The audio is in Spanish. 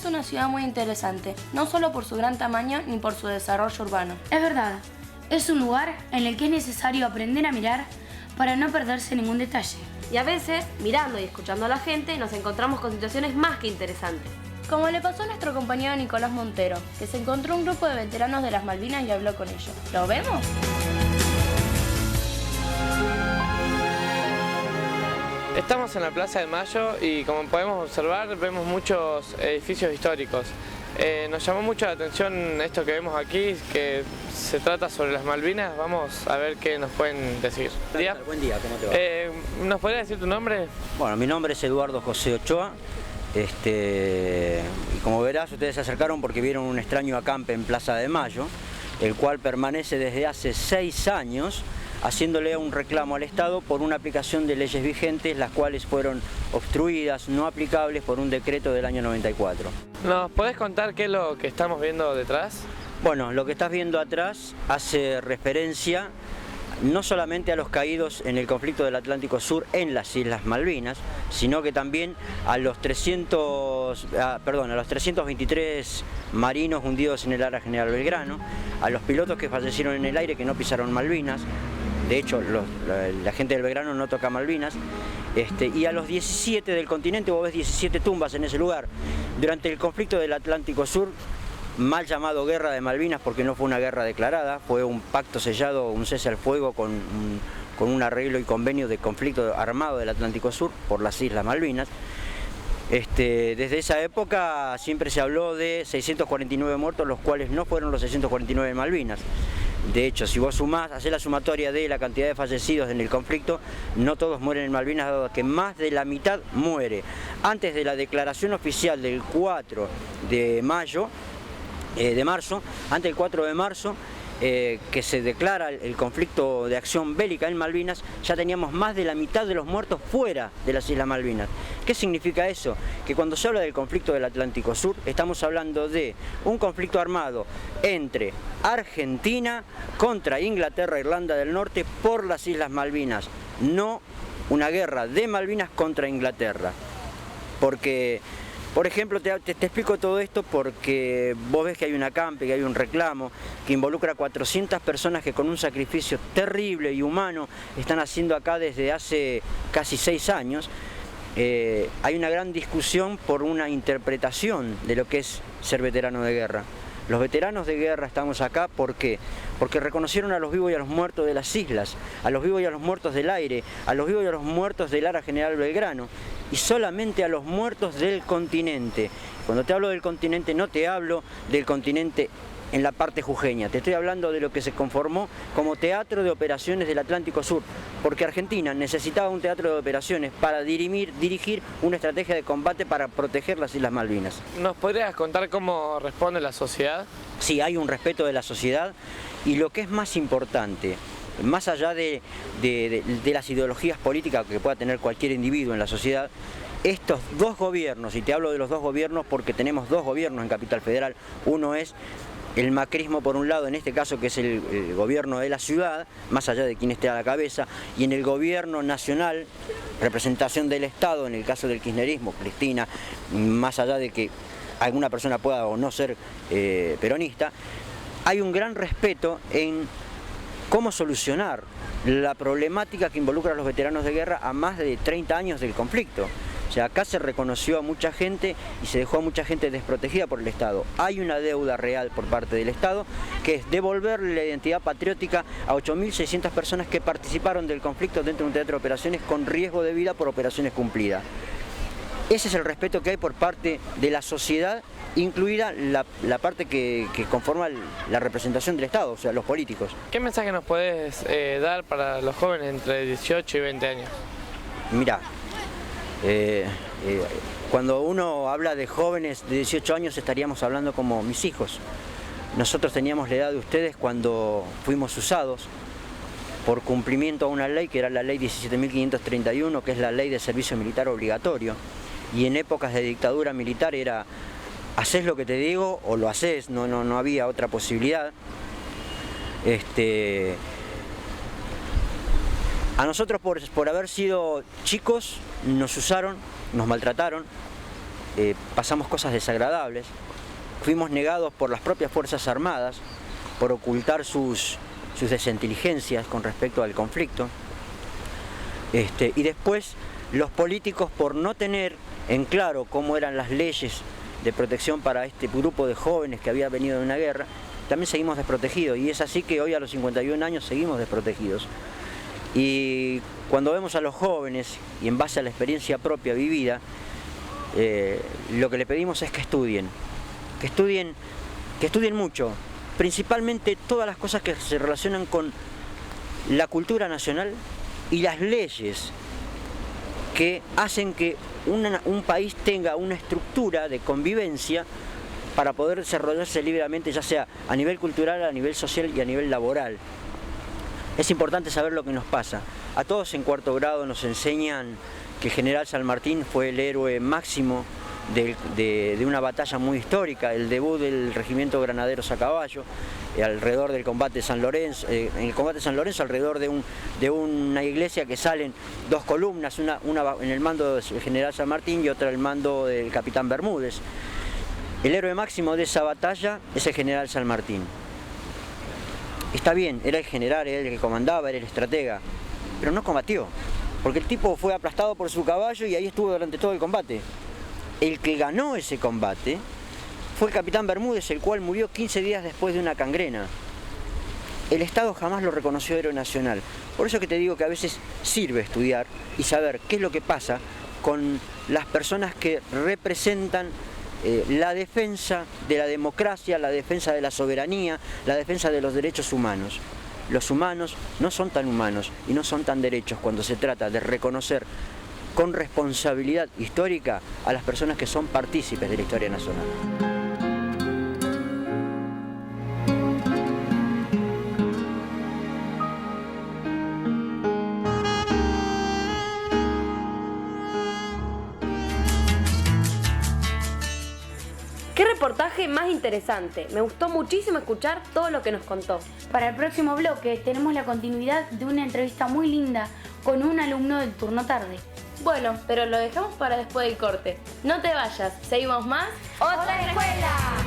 una ciudad muy interesante, no solo por su gran tamaño ni por su desarrollo urbano. Es verdad, es un lugar en el que es necesario aprender a mirar para no perderse ningún detalle. Y a veces, mirando y escuchando a la gente, nos encontramos con situaciones más que interesantes. Como le pasó a nuestro compañero Nicolás Montero, que se encontró un grupo de veteranos de las Malvinas y habló con ellos. ¿Lo vemos? Estamos en la Plaza de Mayo y como podemos observar vemos muchos edificios históricos. Nos llamó mucho la atención esto que vemos aquí, que se trata sobre las Malvinas. Vamos a ver qué nos pueden decir. Buen día, ¿cómo te va? ¿Nos podrías decir tu nombre? Bueno, mi nombre es Eduardo José Ochoa. Y como verás, ustedes se acercaron porque vieron un extraño acampe en Plaza de Mayo, el cual permanece desde hace 6 años haciéndole un reclamo al Estado por una aplicación de leyes vigentes, las cuales fueron obstruidas, no aplicables por un decreto del año 94. ¿Nos podés contar qué es lo que estamos viendo detrás? Bueno, lo que estás viendo atrás hace referencia no solamente a los caídos en el conflicto del Atlántico Sur en las Islas Malvinas, sino que también a los 323 marinos hundidos en el área General Belgrano, a los pilotos que fallecieron en el aire que no pisaron Malvinas. De hecho, la gente del Belgrano no toca Malvinas. Y a los 17 del continente, vos ves 17 tumbas en ese lugar. Durante el conflicto del Atlántico Sur, mal llamado Guerra de Malvinas porque no fue una guerra declarada, fue un pacto sellado, un cese al fuego con un arreglo y convenio de conflicto armado del Atlántico Sur por las Islas Malvinas. Desde esa época siempre se habló de 649 muertos, los cuales no fueron los 649 en Malvinas. De hecho, si vos sumás, hacés la sumatoria de la cantidad de fallecidos en el conflicto, no todos mueren en Malvinas, dado que más de la mitad muere. Antes de la declaración oficial del 4 de marzo, antes del 4 de marzo, que se declara el conflicto de acción bélica en Malvinas, ya teníamos más de la mitad de los muertos fuera de las Islas Malvinas. ¿Qué significa eso? Que cuando se habla del conflicto del Atlántico Sur, estamos hablando de un conflicto armado entre Argentina contra Inglaterra e Irlanda del Norte por las Islas Malvinas, no una guerra de Malvinas contra Inglaterra. Porque, por ejemplo, te explico todo esto porque vos ves que hay un acampe, que hay un reclamo, que involucra a 400 personas que con un sacrificio terrible y humano están haciendo acá desde hace casi 6 años. Hay una gran discusión por una interpretación de lo que es ser veterano de guerra. Los veteranos de guerra estamos acá, ¿por qué? Porque reconocieron a los vivos y a los muertos de las islas, a los vivos y a los muertos del aire, a los vivos y a los muertos del área General Belgrano, y solamente a los muertos del continente. Cuando te hablo del continente no te hablo del continente en la parte jujeña, te estoy hablando de lo que se conformó como teatro de operaciones del Atlántico Sur, porque Argentina necesitaba un teatro de operaciones para dirigir una estrategia de combate para proteger las Islas Malvinas. ¿Nos podrías contar cómo responde la sociedad? Sí, hay un respeto de la sociedad y lo que es más importante, más allá de las ideologías políticas que pueda tener cualquier individuo en la sociedad, estos dos gobiernos, y te hablo de los dos gobiernos porque tenemos dos gobiernos en Capital Federal, uno es el macrismo por un lado, en este caso que es el gobierno de la ciudad, más allá de quién esté a la cabeza, y en el gobierno nacional, representación del Estado, en el caso del kirchnerismo, Cristina, más allá de que alguna persona pueda o no ser peronista, hay un gran respeto en cómo solucionar la problemática que involucra a los veteranos de guerra a más de 30 años del conflicto. O sea, acá se reconoció a mucha gente y se dejó a mucha gente desprotegida por el Estado. Hay una deuda real por parte del Estado, que es devolverle la identidad patriótica a 8.600 personas que participaron del conflicto dentro de un teatro de operaciones con riesgo de vida por operaciones cumplidas. Ese es el respeto que hay por parte de la sociedad, incluida la parte que conforma la representación del Estado, o sea, los políticos. ¿Qué mensaje nos puedes dar para los jóvenes entre 18 y 20 años? Mirá, cuando uno habla de jóvenes de 18 años estaríamos hablando como mis hijos. Nosotros teníamos la edad de ustedes cuando fuimos usados por cumplimiento a una ley que era la ley 17.531, que es la ley de servicio militar obligatorio. Y en épocas de dictadura militar era, haces lo que te digo o lo haces, no había otra posibilidad. A nosotros por haber sido chicos nos usaron, nos maltrataron pasamos cosas desagradables, fuimos negados por las propias Fuerzas Armadas por ocultar sus desinteligencias con respecto al conflicto, y después los políticos, por no tener en claro cómo eran las leyes de protección para este grupo de jóvenes que había venido de una guerra, también seguimos desprotegidos, y es así que hoy a los 51 años seguimos desprotegidos. Y cuando vemos a los jóvenes, y en base a la experiencia propia vivida, lo que le pedimos es que estudien mucho, principalmente todas las cosas que se relacionan con la cultura nacional y las leyes que hacen que un país tenga una estructura de convivencia para poder desarrollarse libremente, ya sea a nivel cultural, a nivel social y a nivel laboral. Es importante saber lo que nos pasa. A todos en cuarto grado nos enseñan que el general San Martín fue el héroe máximo de una batalla muy histórica, el debut del regimiento Granaderos a Caballo, alrededor del combate de San Lorenzo, en el combate de San Lorenzo, alrededor de una iglesia que salen dos columnas, una en el mando del general San Martín y otra en el mando del capitán Bermúdez. El héroe máximo de esa batalla es el general San Martín. Está bien, era el general, era el que comandaba, era el estratega, pero no combatió, porque el tipo fue aplastado por su caballo y ahí estuvo durante todo el combate. El que ganó ese combate fue el capitán Bermúdez, el cual murió 15 días después de una gangrena. El Estado jamás lo reconoció héroe nacional. Por eso que te digo que a veces sirve estudiar y saber qué es lo que pasa con las personas que representan la defensa de la democracia, la defensa de la soberanía, la defensa de los derechos humanos. Los humanos no son tan humanos y no son tan derechos cuando se trata de reconocer con responsabilidad histórica a las personas que son partícipes de la historia nacional. ¡Qué reportaje más interesante! Me gustó muchísimo escuchar todo lo que nos contó. Para el próximo bloque tenemos la continuidad de una entrevista muy linda con un alumno del turno tarde. Bueno, pero lo dejamos para después del corte. No te vayas, seguimos más. ¡Otra escuela!